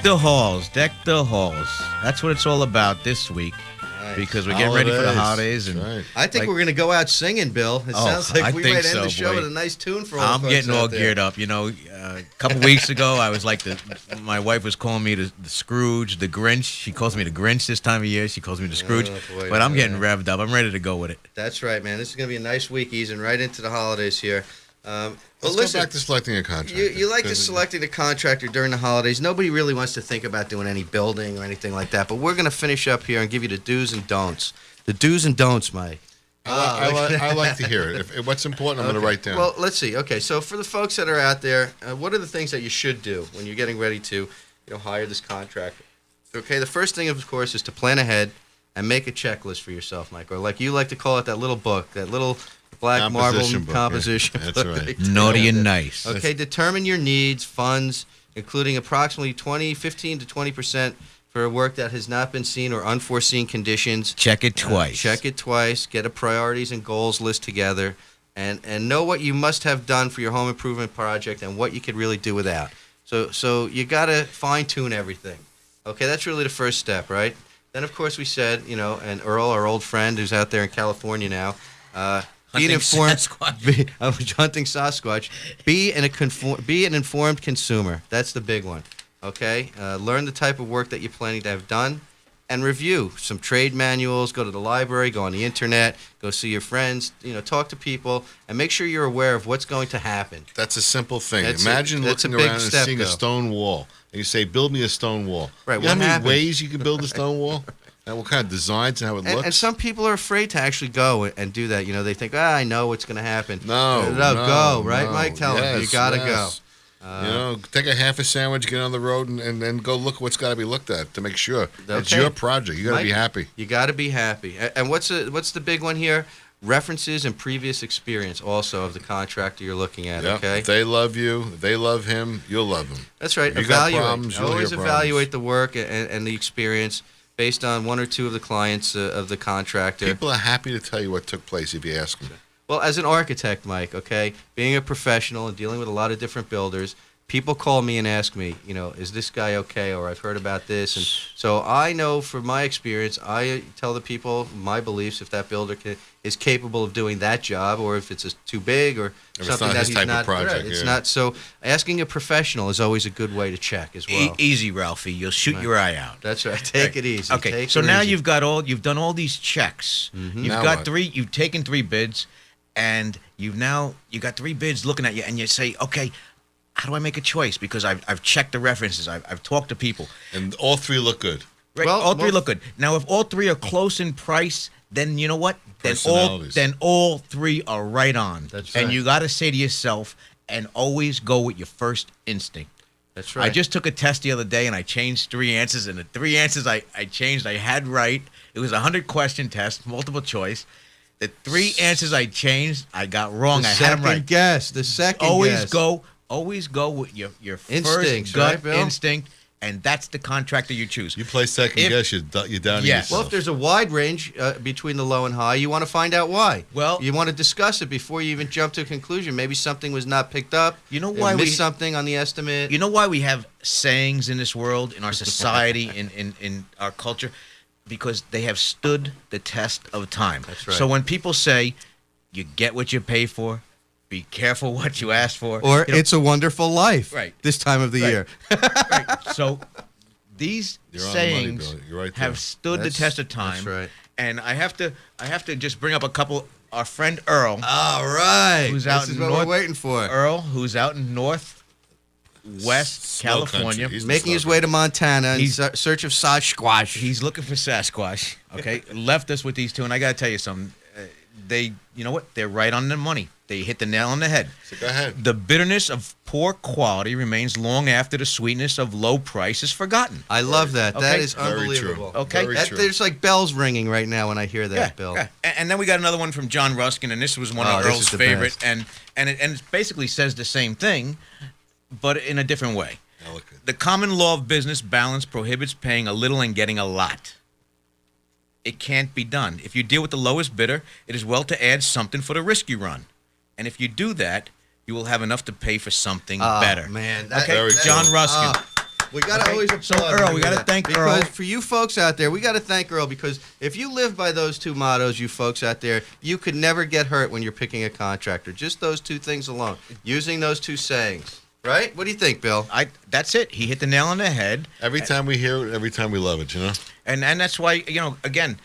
the halls, deck the halls. That's what it's all about this week. Nice. Because we're getting ready for the holidays. And Right. I think we're going to go out singing, Bill. It sounds like I we think might end so, the show boy. with a nice tune for all I'm the folks getting all out there. geared up. You know, a couple weeks ago, I was like my wife was calling me the Scrooge, the Grinch. She calls me the Grinch this time of year. She calls me the Scrooge. boy, but I'm yeah. getting revved up. I'm ready to go with it. That's right, man. This is going to be a nice week, easing right into the holidays here. But Let's listen, go back to selecting a contractor. you like to selecting a contractor during the holidays. Nobody really wants to think about doing any building or anything like that. But we're going to finish up here and give you the do's and don'ts. The do's and don'ts, Mike. I like to hear it. If what's important, I'm going to write down. Well, let's see. Okay, so for the folks that are out there, what are the things that you should do when you're getting ready to, hire this contractor? Okay, the first thing, of course, is to plan ahead and make a checklist for yourself, Mike, or like you like to call it, that little book, that little black marble Composition book, composition yeah. book. That's right. Naughty and nice. Okay, determine your needs, funds, including approximately 15 to 20% for work that has not been seen or unforeseen conditions. Check it twice. Check it twice. Get a priorities and goals list together, and know what you must have done for your home improvement project and what you could really do without. So you got to fine tune everything. Okay, that's really the first step, right? Then of course we said, and Earl, our old friend who's out there in California now, being Hunting informed. Sasquatch. I'm hunting Sasquatch. Be an informed consumer. That's the big one. Okay, learn the type of work that you're planning to have done, and review some trade manuals. Go to the library, go on the internet, go see your friends. Talk to people, and make sure you're aware of what's going to happen. That's a simple thing. That's Imagine that's a looking big around and step, seeing though. a stone wall, and you say, "Build me a stone wall." Right, You know what how many happens? ways you can build a stone wall, and what kind of designs and how it looks? And some people are afraid to actually go and do that. They think, I know what's going to happen. No, go, right, no. Mike? Tell them, you Yes, got to yes. Take a half a sandwich, get on the road, and then go look what's got to be looked at to make sure it's Okay. your project. You got to be Mike, happy. You got to be happy. And what's the big one here? References and previous experience also of the contractor you're looking at, Yep. okay? If they love you, if they love him, you'll love him. That's right. If you got Evaluate. problems, you'll Always hear evaluate the work and the experience based on one or two of the clients of the contractor. People are happy to tell you what took place if you ask them. Well, as an architect, Mike, okay, being a professional and dealing with a lot of different builders, people call me and ask me, is this guy okay? Or I've heard about this. And so I know from my experience, I tell the people my beliefs if that builder is capable of doing that job, or if it's too big, or it's something not that his he's type of not. project, Right, it's yeah. not. So asking a professional is always a good way to check as well. Easy, Ralphie. You'll shoot your eye out. That's right. Take it easy. Okay, Take so her now easy. you've done all these checks. You've Now got what? you've taken 3 bids, and you got 3 bids looking at you, and you say, okay, how do I make a choice? Because I've checked the references, I've talked to people. And all three look good. Right, Well, all 3 well- look good. Now, if all 3 are close in price, then you know what? Personalities. Then all 3 are right on. That's And right. you got to say to yourself, and always go with your first instinct. That's right. I just took a test the other day, and I changed 3 answers, and the 3 answers I changed, I had right. It was a 100-question test, multiple choice. The 3 answers I changed, I got wrong. the I had second them right. guess. The second Always guess. go with your Instincts, first gut right, Bill? instinct, and that's the contractor you choose. You play second If- guess, you're down to Yes. Well, yourself. if there's a wide range between the low and high, you want to find out why. Well- you want to discuss it before you even jump to a conclusion. Maybe something was not picked up. You know They why missed something on the estimate. You know why we have sayings in this world, in our society, in our culture? Because they have stood the test of time. That's right. So when people say, you get what you pay for, be careful what you ask for. or you know, it's a wonderful life. Right. This time of the Right. year. right. So these You're on the money, sayings Bill. You're right there. have stood That's- the test of time. that's right. And I have to just bring up a couple. Our friend Earl, All right. Who's out This is in what North- we're waiting for. Earl, who's out in West Snow country. California. He's Making his snow way to Montana in He's- search of Sasquatch. He's looking for Sasquatch. Okay, left us with these 2, and I gotta tell you something. You know what? They're right on the money. They hit the nail on the head. So go ahead. The bitterness of poor quality remains long after the sweetness of low price is forgotten. I love that. That Okay. is Very true. unbelievable. Okay. Very true. There's like bells ringing right now when I hear that, Bill. Yeah. And then we got another one from John Ruskin, and this was one Oh, of this Earl's is the favorite, best. and it basically says the same thing, but in a different way. Eloquent. The common law of business balance prohibits paying a little and getting a lot. It can't be done. If you deal with the lowest bidder, it is well to add something for the risk you run. And if you do that, you will have enough to pay for something better. Man, Okay, Very John true. Ruskin. We got to Okay? always applaud. So, Earl, him we for gotta that. thank because Earl. for you folks out there, we got to thank Earl, because if you live by those two mottos, you folks out there, you could never get hurt when you're picking a contractor. Just those two things alone, using those two sayings. Right? What do you think, Bill? That's it. He hit the nail on the head. Every time we hear it, every time we love it, you know? And that's why, again,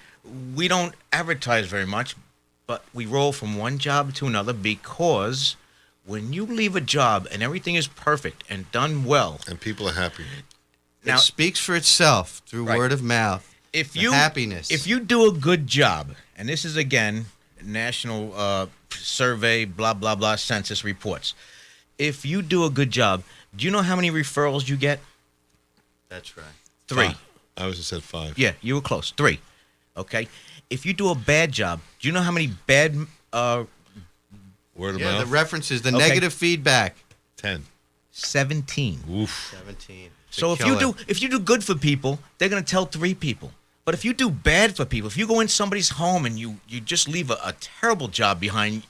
we don't advertise very much, but we roll from one job to another, because when you leave a job and everything is perfect and done well, And people are happy. now It speaks for itself through Right. word of mouth. if the you happiness. if you do a good job, and this is again national survey, blah blah blah, census reports. If you do a good job, do you know how many referrals you get? That's right. 3. I was just at 5. Yeah, you were close. 3. Okay. If you do a bad job, do you know how many bad Word of Yeah, the mouth. references, the Okay. negative feedback. 10. 17. Oof. 17. So if you do good for people, they're gonna tell 3 people. But if you do bad for people, if you go in somebody's home and you just leave a terrible job behind,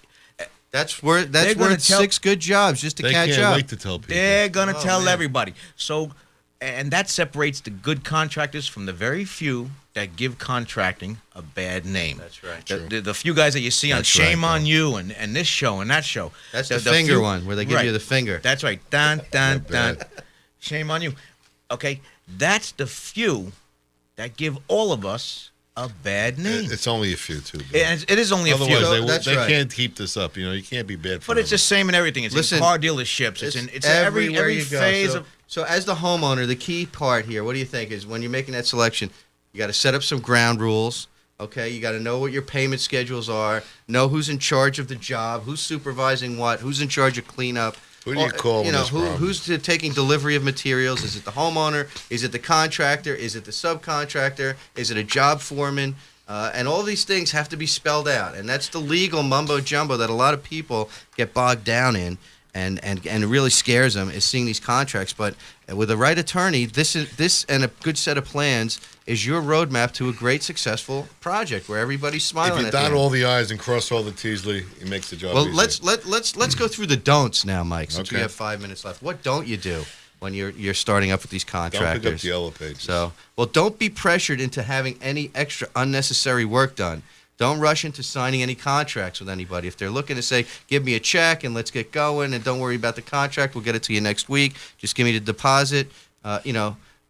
That's They're worth gonna tell- 6 good jobs just to They catch can't up. wait to tell people. they're gonna Oh, tell man. everybody. So, and that separates the good contractors from the very few that give contracting a bad name. That's right. The few guys that you see on That's Shame right, on Bill. You and this show and that show. That's the finger few- one where they give you the finger. That's right. Dun, dun, They're dun. Shame on you. Okay, that's the few that give all of us a bad name. It's only a few, too. Bill. It is only a few. Otherwise, That's they right. can't keep this up. You know, you can't be bad for But it's the same in everything. It's Listen, in car dealerships. It's in everywhere every you go. phase So, of. so as the homeowner, the key part here, what do you think is when you're making that selection, you got to set up some ground rules. Okay, you got to know what your payment schedules are, know who's in charge of the job, who's supervising what, who's in charge of cleanup. Who do you call when there's problems? Who's taking delivery of materials? Is it the homeowner? Is it the contractor? Is it the subcontractor? Is it a job foreman? And all these things have to be spelled out, and that's the legal mumbo jumbo that a lot of people get bogged down in, and it really scares them is seeing these contracts. But with the right attorney, this and a good set of plans is your roadmap to a great successful project where everybody's smiling. If you at the dot end. all the I's and cross all the T's, Lee, it makes the job Well, easier. let's go through the don'ts now, Mike. Since we Okay. have 5 minutes left, what don't you do when you're starting up with these Don't contractors? pick up the yellow pages. So, well, don't be pressured into having any extra unnecessary work done. Don't rush into signing any contracts with anybody. If they're looking to say, give me a check and let's get going, and don't worry about the contract, we'll get it to you next week. Just give me the deposit.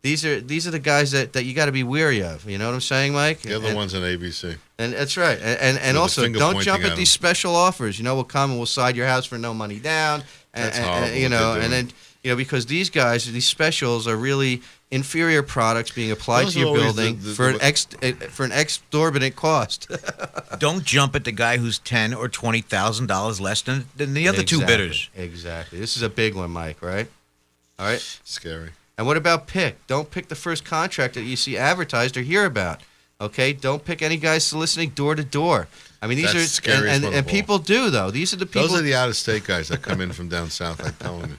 These are the guys that you got to be weary of. You know what I'm saying, Mike? The other one's on ABC. And that's right. And With the also, finger don't pointing jump at at these special offers. We'll come and we'll side your house for no money down. That's horrible what they're And doing. then, because these guys, these specials are really inferior products being applied Those to are your always building the- for an exorbitant cost. Don't jump at the guy who's $10,000 or $20,000 less than the other two bidders. Exactly. This is a big one, Mike, right? All right. Scary. And what about pick? Don't pick the first contract that you see advertised or hear about. Okay? Don't pick any guys soliciting door to door. I mean, these That's are scariest and one of all. people do though. These are the people. Those are the out-of-state guys that come in from down south, I'm telling you.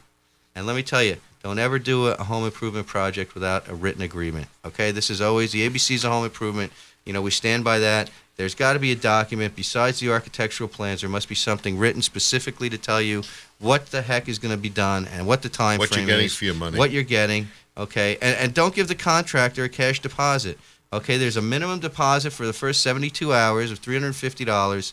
And let me tell you, don't ever do a home improvement project without a written agreement. Okay? This is always the ABC's a home improvement. We stand by that. There's got to be a document besides the architectural plans. There must be something written specifically to tell you what the heck is going to be done and what the time What frame you're getting is, for your money. what you're getting. Okay? And don't give the contractor a cash deposit. Okay? There's a minimum deposit for the first 72 hours of $350,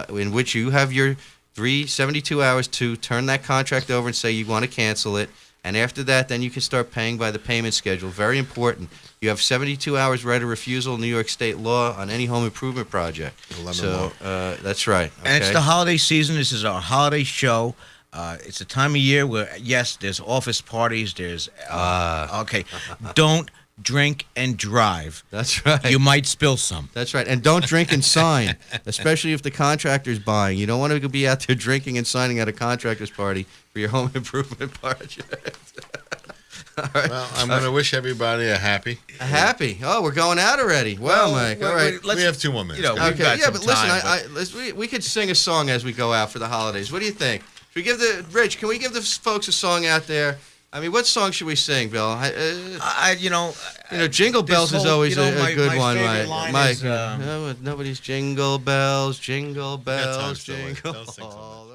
in which you have your 72 hours to turn that contract over and say you want to cancel it. And after that, then you can start paying by the payment schedule. Very important. You have 72 hours right of refusal in New York State law on any home improvement project. Lemon That's right. Okay? And it's the holiday season. This is our holiday show. It's a time of year where, yes, there's office parties. There's okay. Don't drink and drive. That's right. You might spill some. That's right. And don't drink and sign, especially if the contractor's buying. You don't want to be out there drinking and signing at a contractor's party for your home improvement project. All right. Well, I'm going to wish everybody a happy. Happy. Oh, we're going out already. Well, Mike. All right. let's- We have 2 more minutes. you know, guys. We've got Yeah, some but listen, time, we could sing a song as we go out for the holidays. What do you think? Should we give Rich? Can we give the folks a song out there? I mean, what song should we sing, Bill? Jingle Bells this is whole- always you know, a my- good my one, favorite Mike. line Mike, is, nobody's jingle bells, time still, Lee. jingle They'll sing some of it. all